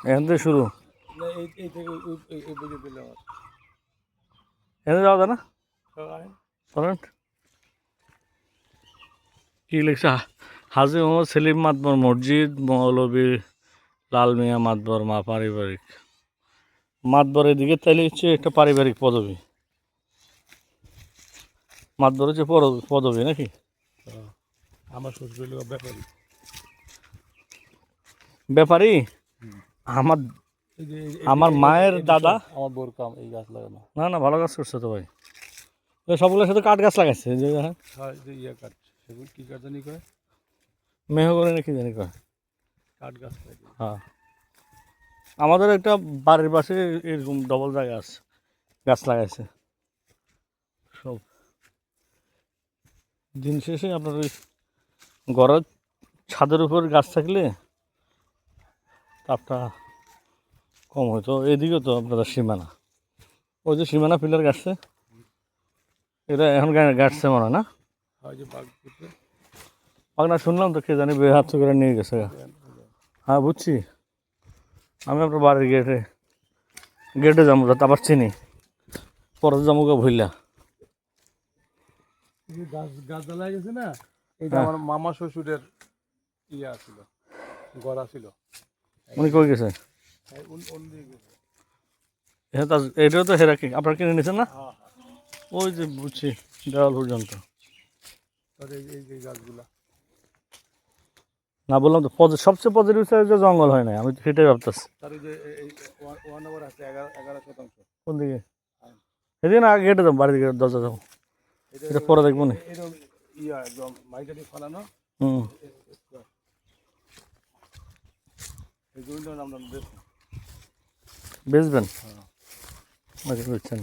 এখান থেকে শুরু, না এই থেকে এই পর্যন্ত দিলে আমার এখানে যাওয়া যায় না? সবাই চলেন। কি লিখছে? হাজী মোহাম্মদ সেলিম মাতবর মসজিদ, মৌলবী লাল মিয়া মাতবর মা পারিবারিক। মাতবর এদিকে তাইলে হচ্ছে একটা পারিবারিক পদবী। মাতবর হচ্ছে পদবী নাকি? আমার শ্বশুর হলো ব্যাপারী। ব্যাপারী? আমার আমার মায়ের দাদা। আমার বোর কাম এই গাছ লাগানো। না না, ভালো কাজ করছে তো ভাই। সবগুলোর সাথে কাঠ গাছ লাগাইছে, যে দেখেন হ্যাঁ যে ইয়ে কাঠ, সেগুলো কী কাঠ জানি কয়, মেহগনি নাকি জানি কয়। কাঠ গাছ লাগে। হ্যাঁ, আমাদের একটা বাড়ির পাশে এরকম ডবল জায়গা আছে, গাছ লাগাইছে সব। দিন শেষে আপনার ওই ঘরের ছাদের উপর গাছ থাকলে তাপটা কম হইতো। এদিকে তো আপনাদের সীমানা, ওই যে সীমানা পিলার গাছছে, এটা এখন গাছছে মনে হয় না? হয় যে বাঘ পুত্র পাকনা শুনলাম তো, কে জানি বেহাত করে নিয়ে গেছে। হ্যাঁ বুঝছি, আমি আপনার বাড়ির গেটে যাবো, আবার চিনি পরে যাবো ভুললা। গাছ গাছ জ্বালাই গেছে না, এটা হ্যাঁ। আমার মামা শ্বশুরের ইয়া ছিল, গড়া ছিল। উনি কই গেছে? হ্যাঁ, এটাও তো হেরা কি আপনার কিনে নিয়েছেন না? হ্যাঁ ওই যে বুঝছি, দেওয়াল পর্যন্ত। এই যে গাছগুলা না বললাম তো, সবচেয়ে পজিটিভ সাইড যে জঙ্গল হয় না, আমি তো সেটাই ভাবতেছি। তার যে এই 1 নম্বর আছে 11% কোন দিকে? সেদিন আগে গেটে যাবো, বাড়ির দিকে দরজা যাবো, এটা পরে দেখবো না। এটা ইয়া একদম মাইটাটি ফালানো। হুম, এই জমিটা আমরা বেচবেন? হ্যাঁ আচ্ছা, বুঝছেন।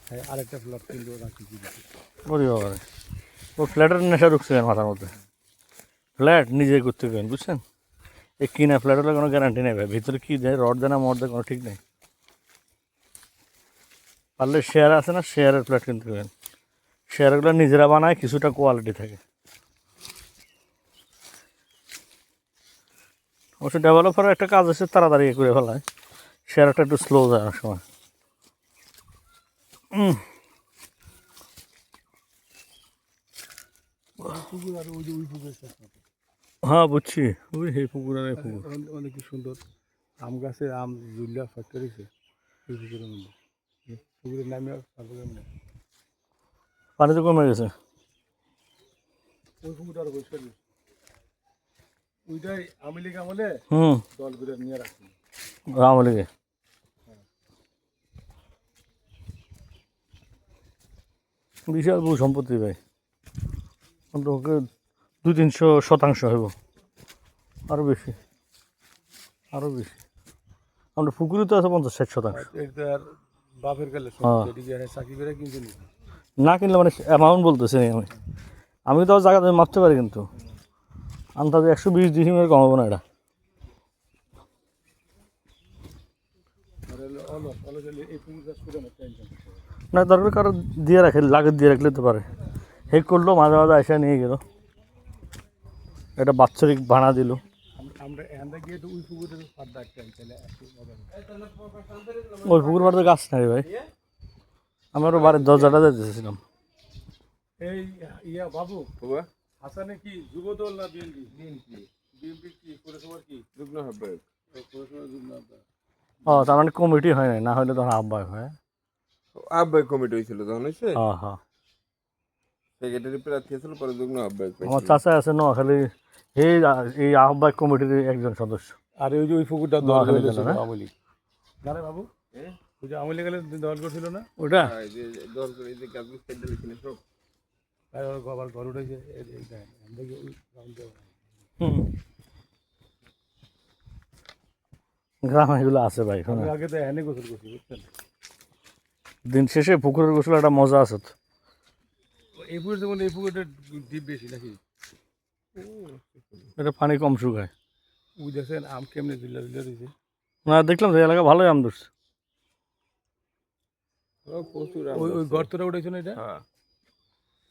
হ্যাঁ, আরেকটা ফ্ল্যাট কিনবো নাকি কি ওরে বাবা, ও ফ্ল্যাটের নেশা ঢুকছে মাথার মধ্যে। ফ্ল্যাট নিজে করতে গেলেন, বুঝছেন? এই কিনা ফ্ল্যাট হলে কোনো গ্যারান্টি নেই ভাই, ভিতরে কী দেয়, রড দেয় না মর দেয়, কোনো ঠিক নেই। পারলে শেয়ার আছে না, শেয়ারের ফ্ল্যাট কিনতে গেলেন। শেয়ারগুলো নিজেরা বানায়, কিছুটা কোয়ালিটি থাকে। অবশ্য ডেভেলপারের একটা কাজ আছে, তাড়াতাড়ি করে ফেলায়, শেয়ারটা একটু স্লো যায় অনেক সময়। পুকুর আর ওই যে ওই পুকুর হ্যাঁ বুঝছি, ওই এই পুকুর আর এই পুকুর। অনেক কি সুন্দর আম গাছে আম জুলিয়া ফ্যাক্টরিছে এই পুকুরের মধ্যে, পুকুরের নামে তারপরে পানি তো কমে গেছে। ওই পুকুরটা আরো পরিষ্কার গেছে। ওইটাই আমি লীগ আমলে দল করে নিয়ে রাখছি। আওয়ামী লীগে বিশাল বহু সম্পত্তি ভাই, ওকে 200-300% হইব, আরও বেশি, আরও বেশি। আমরা পুকুরে তো আছে 50-60%। এটা আর বাপের গেলে হ্যাঁ, এদিকে চাকরি করে কিনতে নি না কিনলে মানে অ্যামাউন্ট বলতেছি আমি, আমি তো জায়গা মাপতে পারি, কিন্তু আন্দাজে 120 ডিসিমের কমাবো না এটা। এই পুকুর চাষ করে না টেনশন। না দরকার কারো দিয়ে রাখে, লাগে দিয়ে রাখলে তো পারে। হেক করলো, মাঝে মাঝে এসে নিয়ে গেল, এটা বাৎসরিক ভাড়া দিল। আমরা এখান থেকে গিয়ে তো ওই পুকুরের পাড় ডাকতে তাহলে ওই পুকুর পাড়ে গাছ নাই ভাই, আমি ওর বাড়ির দরজাটা দিতেছিলাম। এই ইয়া বাবু হাসানে কি যুবদল না বিএনপি? বিএনপি কি পৌরসভার কি যুগ্ম আহ্বায়ক? পৌরসভার যুগ্ম আহ্বায়ক। ও তার মানে কমিটি হয় নাই, না হলে তখন আহ্বায়ক হয়। আহ্বায়ক কমিটি হয়েছিল তখন, হয়েছে হ্যাঁ হ্যাঁ, সেক্রেটারি প্রার্থী ছিল, পরে যুগ্ম আহ্বায়ক আমার চাচা আছে নোয়াখালী, এই আহ্বায়ক কমিটির একজন সদস্য। আর ওই যে ওই পুকুরটা দল নোয়াখালী করেছিল জেলা না? আওয়ামী লীগ না রে বাবু, ওই যে আওয়ামী লীগের দল করছিল না ওটা দল করে যে গাছগুলো কেটে দিয়েছিল সব। তাই আবার ঘর উঠেছে এইটা দেখি ওই গ্রামে এগুলো আছে ভাই। আমি আগে তো এনে গোসল করছি বুঝছেন। দিন শেষে পুকুরের গোসল একটা মজা আছে তো। এই পুকুর যেমন এই পুকুরটা ডিপ বেশি নাকি, এটা পানি কম শুকায়। ওই দেখছেন আম কেমনে দিল্লা দিল্লা দিয়েছে। না দেখলাম যে এলাকা ভালোই আম ধরছে। প্রচুর ওই ওই গর্তটা উঠেছে না এটা,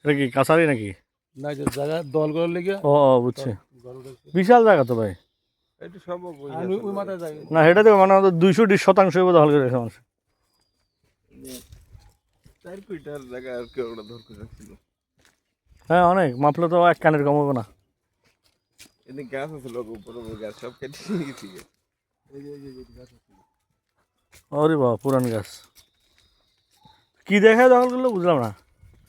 এটা কি কাছারি নাকি? না যে জায়গা দল করার লেগে ও বুঝছি, ঘর উঠেছে। বিশাল জায়গা তো ভাই। এটা সব আর ওই মাথায় যাই না এটা তো মানে 200% দখল করে রেখেছে মানুষ। 4 কুইন্টাল জায়গা আর কেউ ওটা ধর করে রাখছিল। হ্যাঁ অনেক মাপলে তো এক কানের কম হবে না। এদিকে গাছ আছে লোক উপরে গাছ সব কেটে নিয়ে গেছি। এই যে গাছ আছে। ওরে বাবা পুরান গাছ কি দেখায় দখল করলো বুঝলাম না,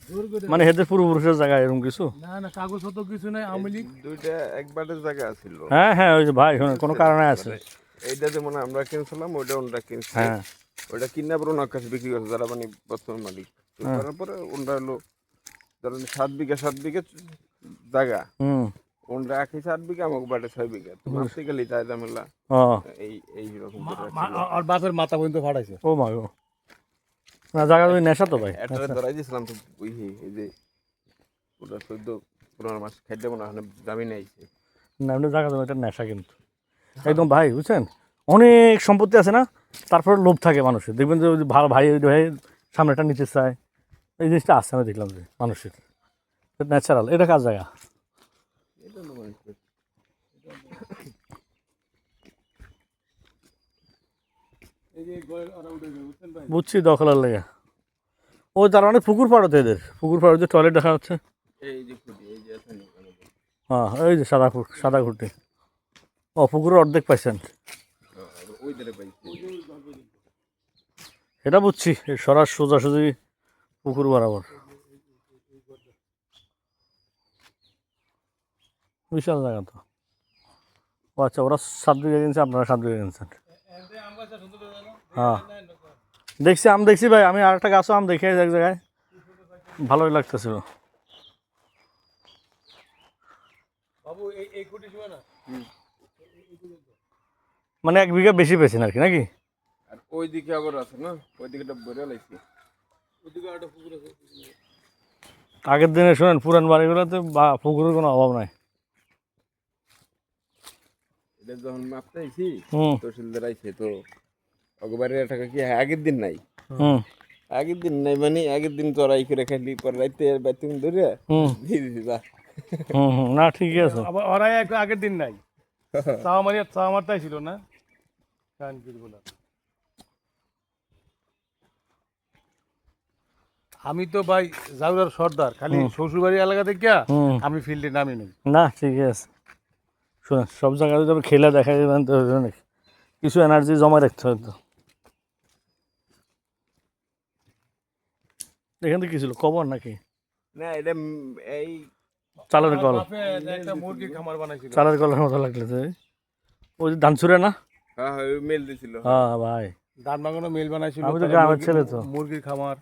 জোর করে মানে হেদের পূর্বপুরুষের জায়গা এরকম কিছু। না না কাগজ হতো কিছু নাই আওয়ামী লীগ দুইটা একবারের জায়গা ছিল। হ্যাঁ হ্যাঁ ওই যে ভাই শোনেন কোনো কারণে আছে। এইটা যেমন আমরা কিনছিলাম ওইটা ওনরা কিনছে। হ্যাঁ ওইটা কিনে পরে ওনার কাছে বিক্রি করছে যারা মানে বর্তমান মালিক। তো করার পরে ওনরা হলো ধরেন 7 বিঘা জায়গা হুম ওনরা একই 7 বিঘা আমাকে বাড়ে 6 বিঘা। তো মাসে গেলে তাই ঝামেলা ও এই রকম করে আর বাপের মাথা পর্যন্ত ফাটাইছে। ও মা গো না জায়গা ওই নেশা তো ভাই। একটা ধরাই দিয়েছিলাম তো ওই এই যে ওটা 14-15 মাস খাইতে মনে হয় জামিনে আইছে। না এমনি জায়গা তো এটা নেশা কিন্তু একদম ভাই বুঝছেন, অনেক সম্পত্তি আছে না তারপরে লোভ থাকে মানুষের, দেখবেন যে ওই যে ভালো ভাই ওই ভাই সামনেটা নিতে চায়, এই জিনিসটা আছে আমি দেখলাম যে মানুষের ন্যাচারাল। এটা কার জায়গা? এটা না মানে এই যে গয়ের ওরা উঠে যাবে বুঝছেন ভাই। বুঝছি দখলার লেগে ওই তার অনেক পুকুর পাড় হতো এদের, পুকুর পাড়ে যে টয়লেট দেখা যাচ্ছে। এই যে খুঁটি এই যে আছে না হ্যাঁ এই যে সাদা খুঁটি, ও পুকুরের অর্ধেক পাইছেন ওই ধারে পাইছে। এটা বুঝছি, এই সোজাসুজি পুকুর বরাবর বিশাল জায়গা তো। ও আচ্ছা ওরা 7 বিঘা কিনছে আপনারা 7 বিঘা কিনছেন। হ্যাঁ দেখছি আম দেখছি ভাই, আমি আর একটা গাছও আম দেখে এক জায়গায় ভালোই লাগতেছিল। বাবু এই কোটি শুনে না মানে 1 বিঘা বেশি পেয়েছেন আর কি নাকি? আর ওই দিকে আবার আছে না ওই দিকেটা বড় লাগছে। ওদিকে একটা পুকুর আছে। আগের দিনে শোনেন পুরান বাড়িগুলোতে বা পুকুরের কোনো অভাব নাই। এটা যখন মাপতে আইছি হুম তহসিলদার আইছে তো অগবারের টাকা কি আগের দিন নাই। হুম আগের দিন নাই মানে আগের দিন চড়াই করে খাইলি পরে রাইতে বাতিং ধরে হুম দিয়ে দিছি যা। হুম না ঠিকই আছে। আবার ওরাই আগের দিন নাই চাওয়া মারতাই ছিল না বলা। আমি তো ভাই জাউরার সর্দার, খালি শ্বশুরবাড়ি এলাকা থেকে হুম আমি ফিল্ডে নামি নেই। না ঠিকই আছে। শোনেন সব জায়গায় যদি খেলে দেখা যাবেন তো নাকি কিছু এনার্জি জমা রাখতে হয়তো। এখান থেকে কি ছিল কবর নাকি না এটা এই চালের কল? বাপে একটা মুরগির খামার বানাইছিল। চালের কলের মতো লাগতেছে ওই যে ধান ছুড়ে না? হ্যাঁ হ্যাঁ ওই মেল দিছিল। হ্যাঁ ভাই ধান বাগানো মেল বানাইছিল। আমি তো গ্রামের ছেলে তো। মুরগির খামার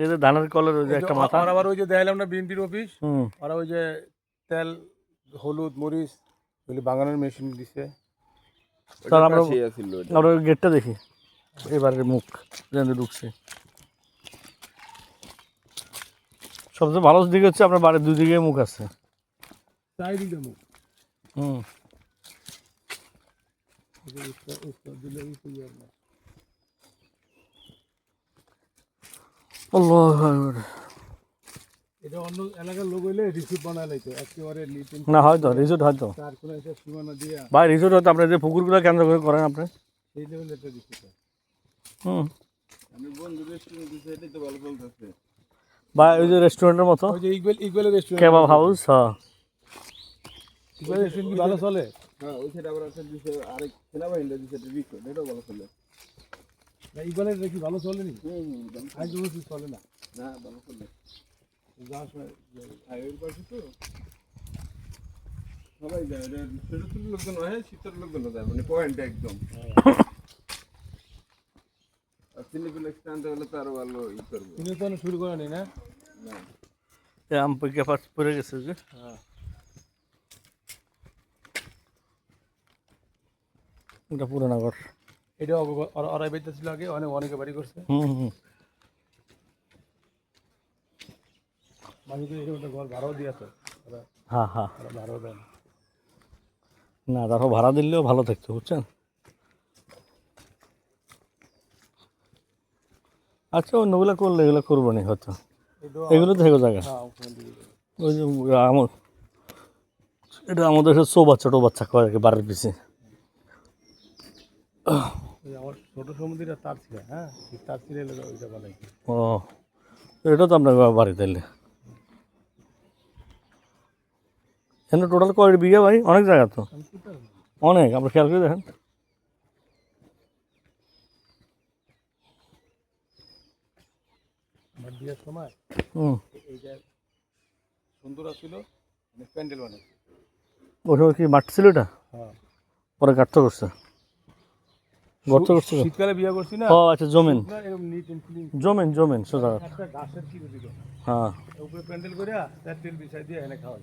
এই যে ধানের কলের ওই যে একটা মাথা। আর আবার ওই যে দেখালাম না বিএনপির অফিস, হুম ওরা ওই যে তেল হলুদ মরিচ ওগুলি বাগানোর মেশিন দিছে। স্যার আমরা সেই আছিল ওটা। আমরা গেটটা দেখি এবারের মুখ যেন ঢুকছে। সবচেয়ে ভালো দিক হচ্ছে আপনার বাড়ির দুদিকে মুখ আছে। চারিদিকে মুখ হুম আল্লাহু আকবার। এটা অন্য এলাকার লোক হইলে রিসিপ্ট বানায় লাইতো একেবারে না হয়তো রিসোর্ট হয়তো তার কোনো একটা সীমানা দিয়া ভাই রিসোর্ট হয়তো আপনার যে পুকুরগুলো কেন্দ্র করে করেন আপনি। সেই লেভেলে একটা রিসিপ্ট। হুম আমি বন্ধু রেস্টুরেন্ট দিছে এটাই তো ভালো চলতেছে। বা ওই যে রেস্টুরেন্টের মতো ওই যে ইকুয়ালের রেস্টুরেন্ট, কেবাব হাউস। হ্যাঁ ইকুয়ালের রেস্টুরেন্ট কি ভালো চলে? হ্যাঁ ওই সাইড আবার একটা দিছে আরেক সেনাবাহিনীটা দিছে এটা রিক্স এটাও ভালো চলে। না ইকুয়ালের কি ভালো চলে নি? হুম আজ বলছি চলে না। না ভালো চলে। যাওয়ার সময় হাইওয়ের পাশে তো সবাই যায় এটা ছোট লোকজন হয় শীতের লোকজন যায় মানে পয়েন্ট একদম। আর সিলিগুলো স্ট্যান্ড হলে তো আরো ভালো ই করবো। তুমি তো শুরু করে নি না? না এই আম পেকে পড়ে গেছে যে। হ্যাঁ এটা পুরানা ঘর। এটা ওরাই বেঁচে ছিল আগে, অনেকে বাড়ি করছে। হুম হুম মাঝে তো এরকম একটা ঘর ভাড়াও দিয়েছে ওরা, হ্যাঁ হ্যাঁ ওরা ভাড়াও দেয় না। না তারপর ভাড়া দিলেও ভালো থাকতো বুঝছেন। আচ্ছা অন্যগুলো করলে এগুলো করবো না হয়তো, এটাও এগুলো তো থেকে জায়গা। হ্যাঁ ওখানে দিয়ে দেবে। ওই যে আমার এটা আমাদের ছোট বাচ্চা কয় আর কি বাড়ির পিছিয়ে ওই আমার ছোট সমুদ্রটা তার ছিল, হ্যাঁ ঠিক তার ছিল ওইটা বানাইছি। ও এটা তো আপনার বাড়ি তাইলে এখানে টোটাল কয় বিঘা ভাই? অনেক জায়গা তো, আমি কি পারবো অনেক। আমরা খেয়াল করে দেখেন। আমার বিয়ের সময় হুম, এইটা সুন্দর ছিল, মানে প্যান্ডেল বানাইছি। ওই সময় কি মাঠ ছিল এটা? হ্যাঁ পরে গার্থ করছে, গর্ত করছে। শীতকালে বিয়ে করছি না, ও আচ্ছা, জমিন না এরকম নিট এন্ড ক্লিন। জমিন জমিন সোজা কথা। একটা গাছের কি দিল হ্যাঁ উপরে প্যান্ডেল করে তার তেল বিছাই দিয়ে এনে খাওয়াই।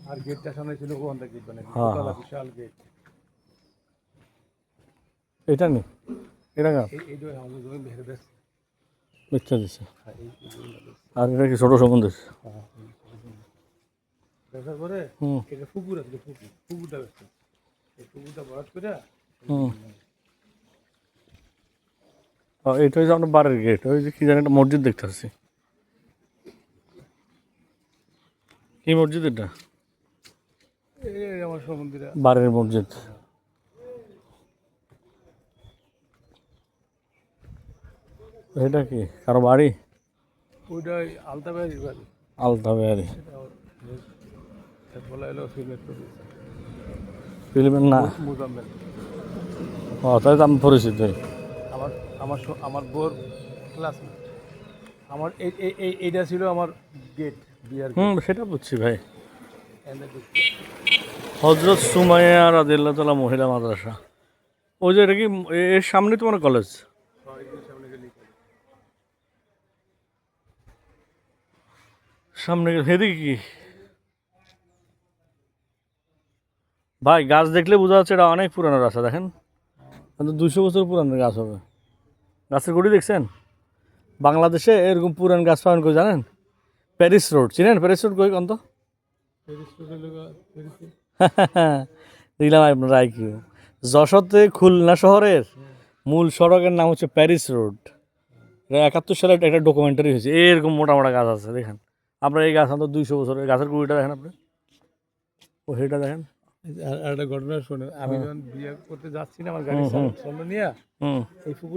আর গেটটা সামনে ছিল ওখানটা গেট বানাইছি, হ্যাঁ, দোতলা হ্যাঁ। বিশাল গেট। এটা নি, এটা গা এই যে আমাদের জমি ভেড়ে বেশ। মিথ্যা দিচ্ছে। হ্যাঁ এই জমিটা বেশ। আর এটা কি ছোট সমুদ্র? হ্যাঁ বেচার পরে হুম এটা পুকুর আছে, পুকুরটা বেশ। এই পুকুরটা ভরাট করে হুম। ও, এটা হচ্ছে আপনার বাড়ির গেট। ওই যে কি জানি একটা মসজিদ দেখতে পাচ্ছি। কি মসজিদ এটা? এই আমার সমুদ্রে। বাড়ির মসজিদ। এটা কি কারো বাড়ি? ওইটা আলতা বাড়ির বাড়ি। আলতা বাড়ি। বলা এলো ফিল্মের প্রডিউসার ফিল্মের না? মুজাম্মেল। ও তাহলে তো আমি পরিচিত। আমার আমার আমার বোর ক্লাসমেট। আমার এইটা ছিল আমার গেট, বিয়ার হুম, সেটা বুঝছি ভাই। হজরত সুমাইয়া রাদিয়াল্লাহু তাআলা মহিলা মাদ্রাসা। ওই যে এটা কি এর সামনে তোমার কলেজ? সামনে হেদিকে কি ভাই? গাছ দেখলে বোঝা যাচ্ছে এটা অনেক পুরানো রাস্তা। দেখেন, 200 বছর পুরানো গাছ হবে। গাছের গুড়ি দেখছেন? বাংলাদেশে এরকম পুরান গাছ পাবেন কই জানেন? প্যারিস রোড চিনেন? প্যারিস রোড কই কন্ত? দেখলাম আপনার আইকিউ। যশোরে খুলনা শহরের মূল সড়কের নাম হচ্ছে প্যারিস রোড। এটা 71 সালে একটা ডকুমেন্টারি হয়েছে। এরকম মোটা মোটা গাছ আছে দেখেন। আপনার এই গাছ অন্তত 200 বছরের। গাছের গুড়িটা দেখেন আপনি, ও হেটা দেখেন। আর একটা ঘটনা শোনেন, আমি যখন বিয়ে করতে যাচ্ছি না আমার গাড়ির সামনে নিয়ে হুম এই পুকুর